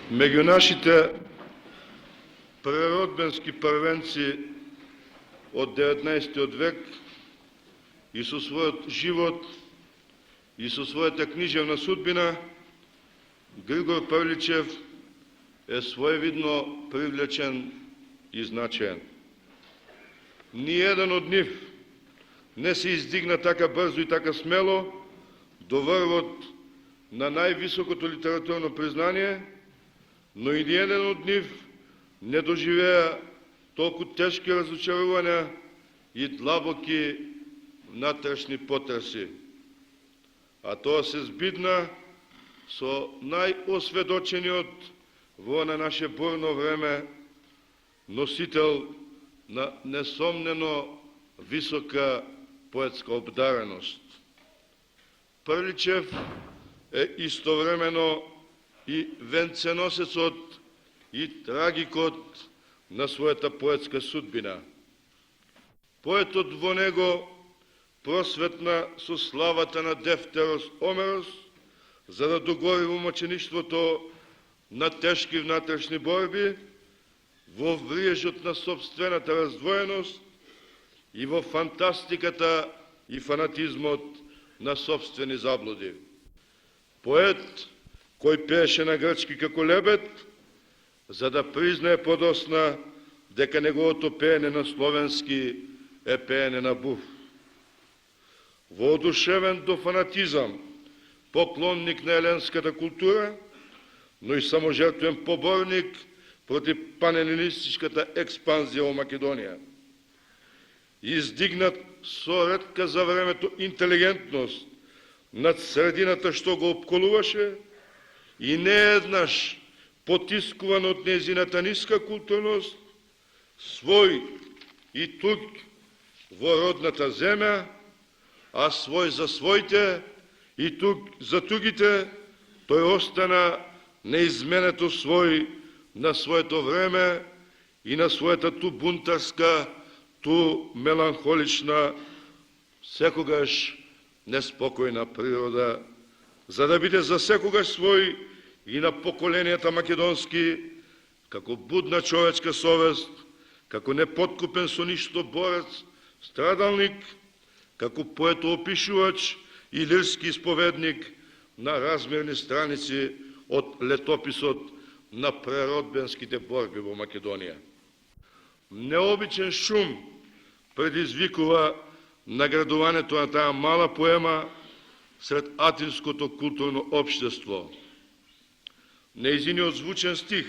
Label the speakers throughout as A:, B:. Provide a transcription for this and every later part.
A: Меѓу нашите преродбенски првенци од 19. век и со својот живот и со својата книжевна судбина, Григор Павличев е своевидно привлечен и значаен. Ниеден од нив не се издигна така брзо и така смело до врвот на највисокото литературно признание, но и ниеден од нив не доживеа толку тешки разочарувања и длабоки внатрешни потреси. А тоа се збидна со најосведочениот во на наше бурно време носител на несомнено висока поетска обдареност. Павличев е истовремено и венценосецот и трагикот на својата поетска судбина. Поетот во него просветна со славата на Дефтерос Омерос, за да догори во мучеништвото на тешки внатрешни борби, во вриежот на собствената раздвоеност и во фантастиката и фанатизмот на собствени заблуди. Поет кој пееше на грчки како лебед, за да признае подосна дека неговото пеене на словенски е пеене на буф. Воодушевен до фанатизам, поклонник на еленската култура, но и саможертвен поборник против панелинистичката експанзија во Македонија. Издигнат со ретка за времето интелигентност над средината што го обколуваше и нееднаш потискуван од нејзината ниска културност, свој и тук во родната земја, а свој за своите и тук за тугите, тој остана неизменето свој на своето време и на својата ту бунтарска, ту меланхолична, секогаш неспокојна природа, за да биде за секогаш свој и на поколенијата македонски, како будна човечка совест, како непоткупен со ништо борец, страдалник, како поетоопишувач и лирски исповедник на размерни страници од летописот на преродбенските борби во Македонија. Необичен шум предизвикува наградувањето на таа мала поема сред атинското културно општество. Нејзиниот звучен стих,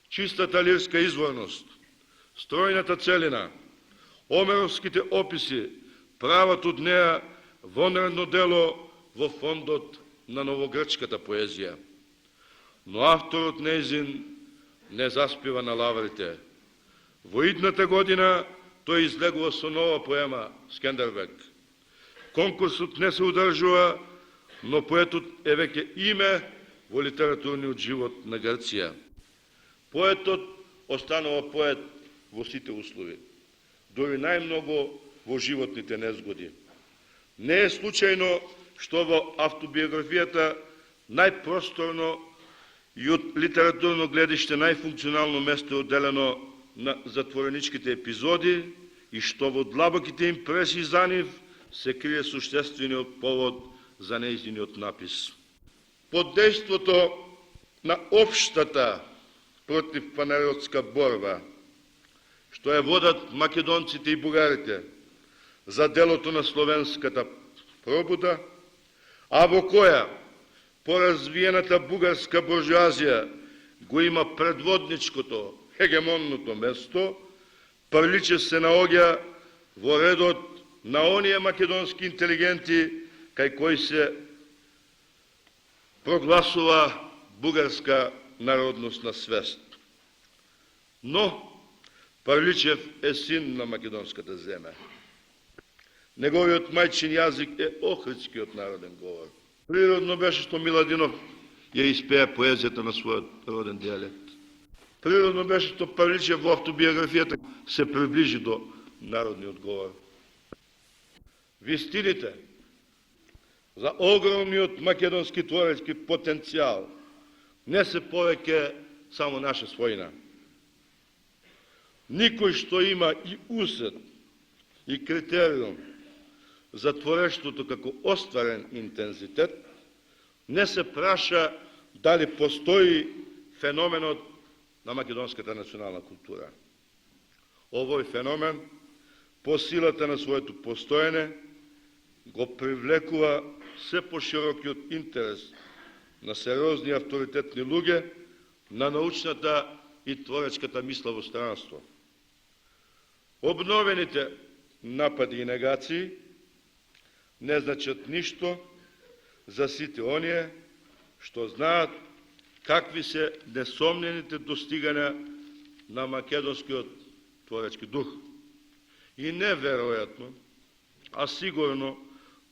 A: чистата лирска изворност, стројната целина, омеровските описи прават од неа вонредно дело во фондот на новогрчката поезија. Но авторот нејзин не заспива на лаврите. Во идната година тој излегува со нова поема Скендербек. Конкурсот не се одржува, но поетот е веќе име во литературниот живот на Грција. Поетот останува поет во сите услови, дури најмногу во животните незгоди. Не е случајно што во автобиографијата најпросторно и од литературно гледиште најфункционално место е одделено на затвореничките епизоди и што во длабоките импресии за нив се крие суштествениот повод за нејзиниот напис. Под дејството на општата против панародска борба, што ја водат македонците и бугарите за делото на словенската пробуда, а во која поразвиената бугарска буржуазија го има предводничкото, хегемонното место, Павличев се наоѓа во редот на оние македонски интелигенти кај кои се прогласува бугарска народностна свест. Но Павличев е син на македонската земја. Неговиот мајчин јазик е охридскиот народен говор. Природно беше што Миладинов ја испеа поезијата на својот роден дијалект. Природно беше што Павличев во автобиографијата се приближи до народниот говор. Вистините за огромниот македонски творечки потенцијал не се повеќе само наша својина. Никој што има и усет и критериум за творештвото како остварен интензитет, не се праша дали постои феноменот на македонската национална култура. Овој феномен, по силата на своето постоење, го привлекува се поширокиот интерес на сериозни авторитетни луѓе на научната и творечката мисла во странство. Обновените напади и негации не значат ништо за сите оние што знаат какви се несомнените достигања на македонскиот творечки дух. И неверојатно, а сигурно,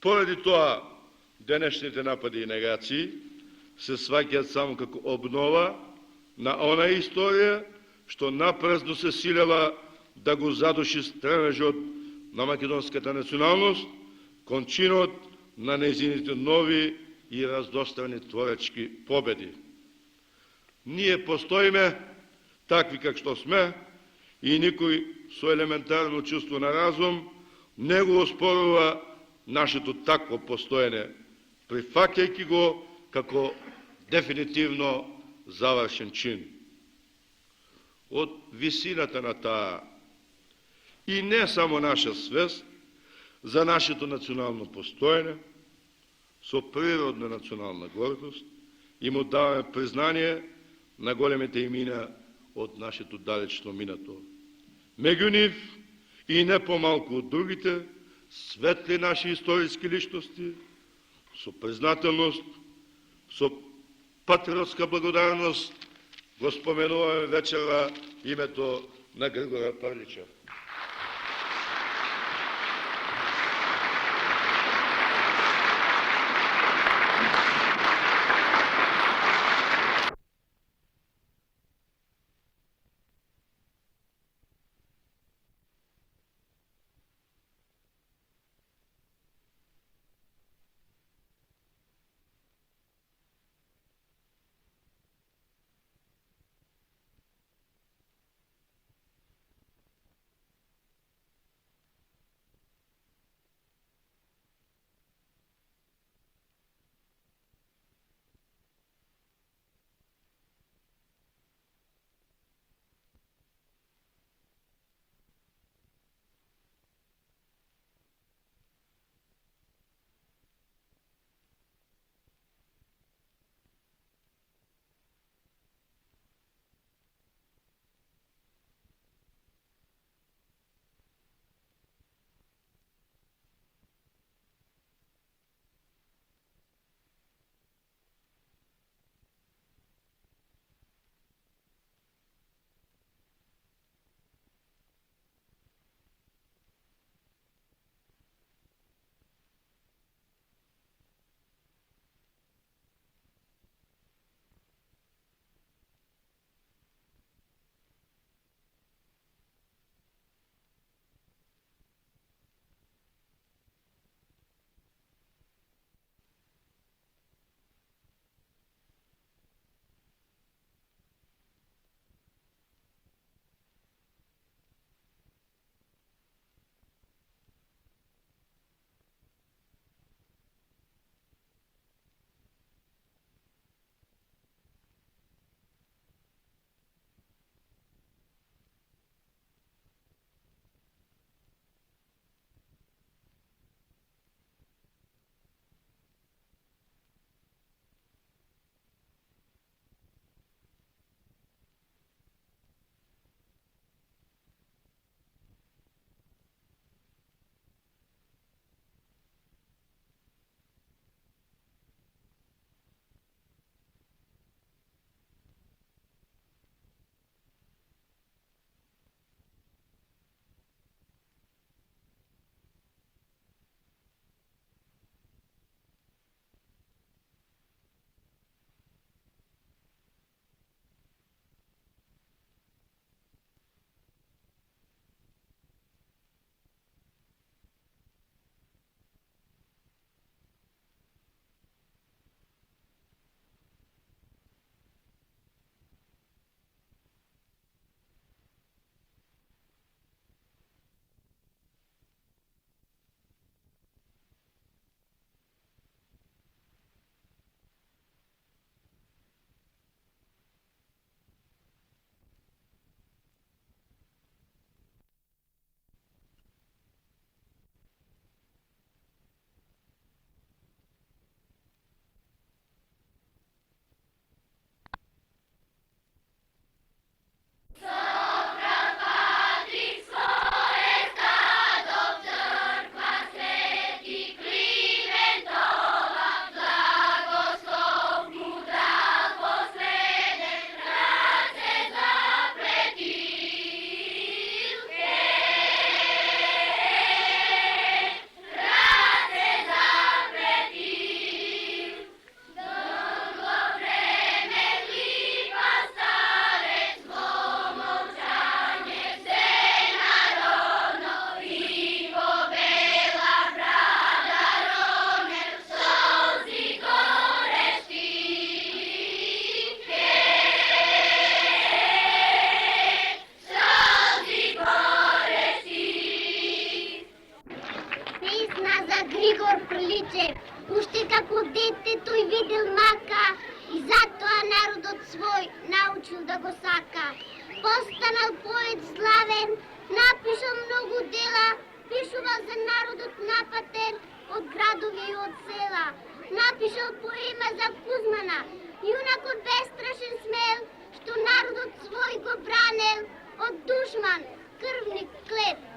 A: поради тоа денешните напади и негации се сваќаат само како обнова на она историја што напразно се силела да го задуши стремежот на македонската националност кон чинот на нејзините нови и раздострани творечки победи. Ние постоиме такви как што сме и никој со елементарно чувство на разум не го оспорува нашето такво постоење, прифаќајќи го како дефинитивно завршен чин. Од висината на таа и не само наша свест за нашето национално постоење, со природна национална гордост и му даваме признание на големите имена од нашето далечно минато. Меѓу нив и не помалку од другите светли наши историски личности, со признателност, со патриотска благодарност го споменуваме вечера името на Григора Прличев.
B: како дете тој видел мака и затоа народот свој научил да го сака. Постанал поет славен, напишал многу дела, пишувал за народот напатен од градови и од села. Напишал поема за Кузмана, юнакот бестрашен смел, што народот свој го бранел од душман, крвник клет.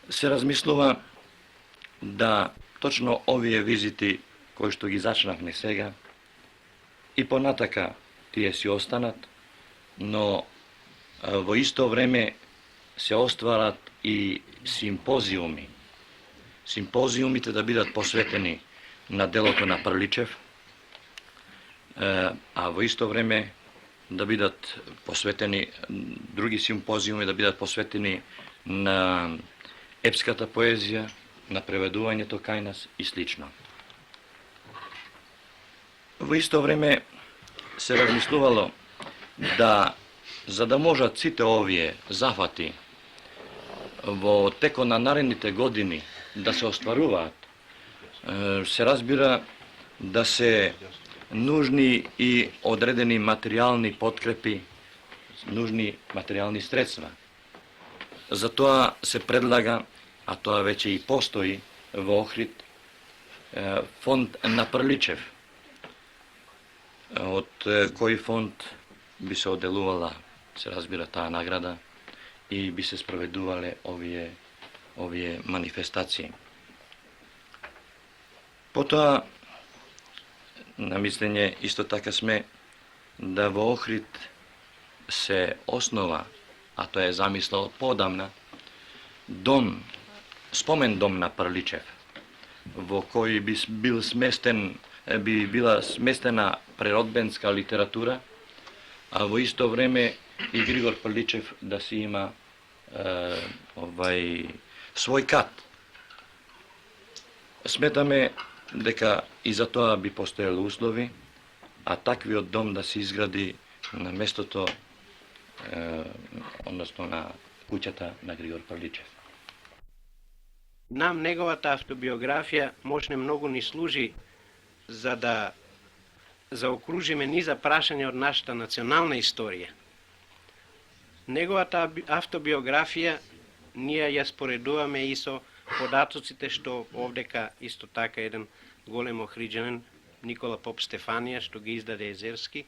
C: Се размислува да точно овие визити кои што ги зачнавме сега и понатака тие си останат, но во исто време се остварат и симпозиуми. Симпозиумите да бидат посветени на делото на Прличев, а во исто време да бидат посветени други симпозиуми, да бидат посветени на епската поезија, на преведувањето кај нас и слично. Во исто време се размислувало да, за да можат сите овие зафати во текот на наредните години да се остваруваат, се разбира да се нужни и одредени материјални подкрепи, нужни материјални средства. Затоа се предлага, а тоа веќе и постои во Охрид, фонд на Прличев, од кој фонд би се оделувала, се разбира, таа награда и би се спроведувале овие манифестации. Потоа, на мислење исто така сме да во Охрид се основа, а тоа е замислал подамна, дом, спомен дом на Прличев, во кој би била сместена преродбенска литература, а во исто време и Григор Прличев да си има свој кат. Сметаме дека и за тоа би постоело услови, а таквиот дом да се изгради на местото, односно на куќата на Григор Прличев.
D: Нам неговата автобиографија можне многу ни служи за да заокружиме низа прашања од нашата национална историја. Неговата автобиографија ние ја споредуваме и со податоците што овдека исто така еден голем охриджанин Никола Поп Стефанија што ги издаде Езерски,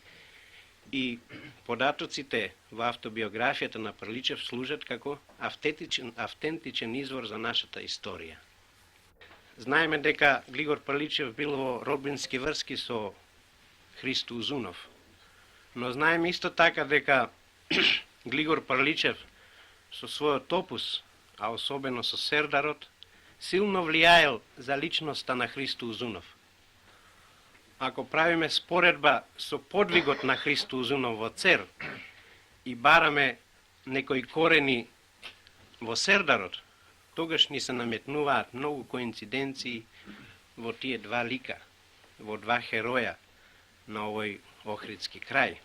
D: и податоците во автобиографијата на Прличев служат како автентичен извор за нашата историја. Знаеме дека Григор Прличев бил во родбински врски со Христо Узунов, но знаеме исто така дека Григор Прличев со својот опус, а особено со Сердарот, силно влијаел за личноста на Христо Узунов. Ако правиме споредба со подвигот на Христо Узунов во Цер и бараме некои корени во Сердарот, тогаш ни се наметнуваат многу коинциденции во тие два лика, во два хероја на овој охридски крај.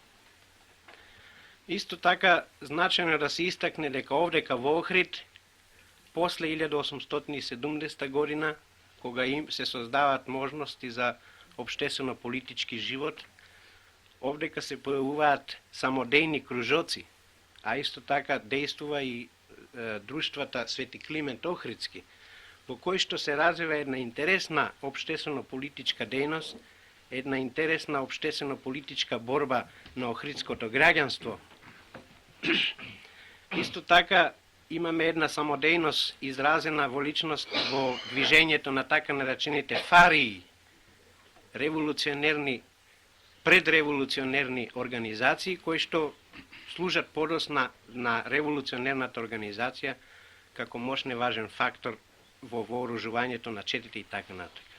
D: Исто така, значено е да се истакне дека овдека во Охрид, после 1870 година, кога им се создаваат можности за општествено-политички живот, овдека се појавуваат самодејни кружоци, а исто така действува и друштвата Свети Климент Охридски, во кој што се развива една интересна општествено-политичка дејност, една интересна општествено-политичка борба на охридското граѓанство. Исто така имаме една самодејност изразена во личност во движењето на така наречените фарии, револуционерни, предреволуционерни организации кои што служат подос на револуционерната организација како мощен важен фактор во вооружувањето на четите и така натака.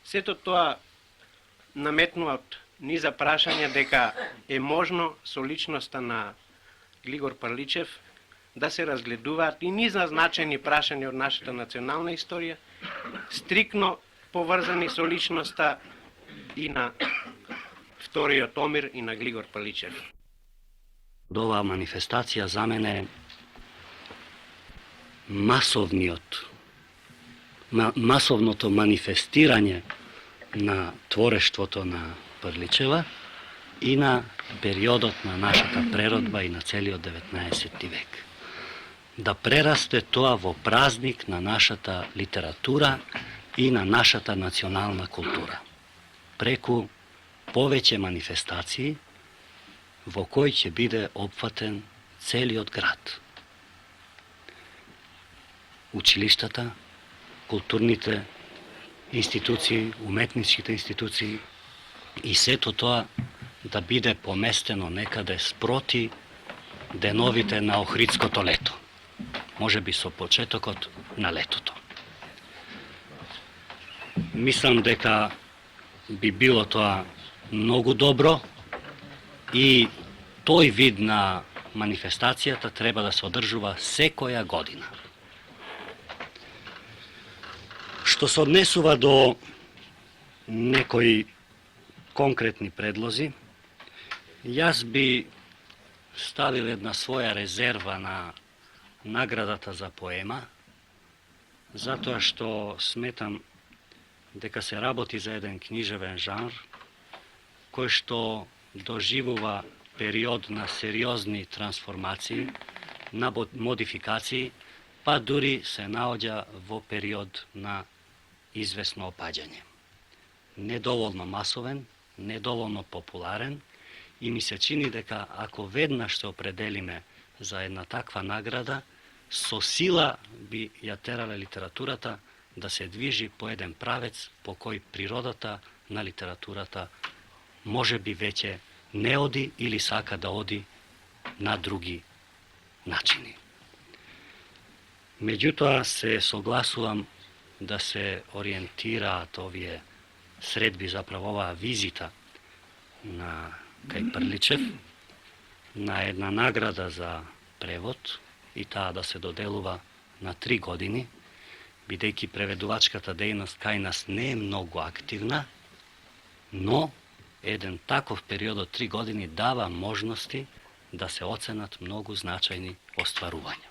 D: Сето тоа наметнува низа прашања дека е можно со личноста на Глигор Прличев да се разгледуваат и низа значени прашања од нашата национална историја, стрикно поврзани со личноста и на вториот Омир и на Глигор Прличев.
E: Оваа манифестација за мене е масовното манифестирање на творештвото на Прличева и на периодот на нашата преродба и на целиот 19 век. Да прерасте тоа во празник на нашата литература и на нашата национална култура. Преку повеќе манифестации во кој ќе биде опфатен целиот град. Училиштата, културните институции, уметничките институции и сето тоа да биде поместено некаде спроти деновите на Охридското лето. Може би со почетокот на летото. Мислам дека би било тоа многу добро и тој вид на манифестацијата треба да се одржува секоја година. Што се однесува до некои конкретни предлози, јас би ставил една своја резерва на наградата за поема, затоа што сметам дека се работи за еден книжевен жанр, кој што доживува период на сериозни трансформации, на модификации, па дури се наоѓа во период на известно опаѓање. Недоволно масовен, недоволно популарен и ми се чини дека ако веднаш се определиме за една таква награда, со сила би ја терале литературата да се движи по еден правец по кој природата на литературата може би веќе не оди или сака да оди на други начини. Меѓутоа се согласувам да се ориентираат овие средби, заправо оваа визита на кај Прличев, на една награда за превод и таа да се доделува на 3 години, бидејќи преведувачката дејност кај нас не е многу активна, но еден таков период од 3 години дава можности да се оценат многу значајни остварувања.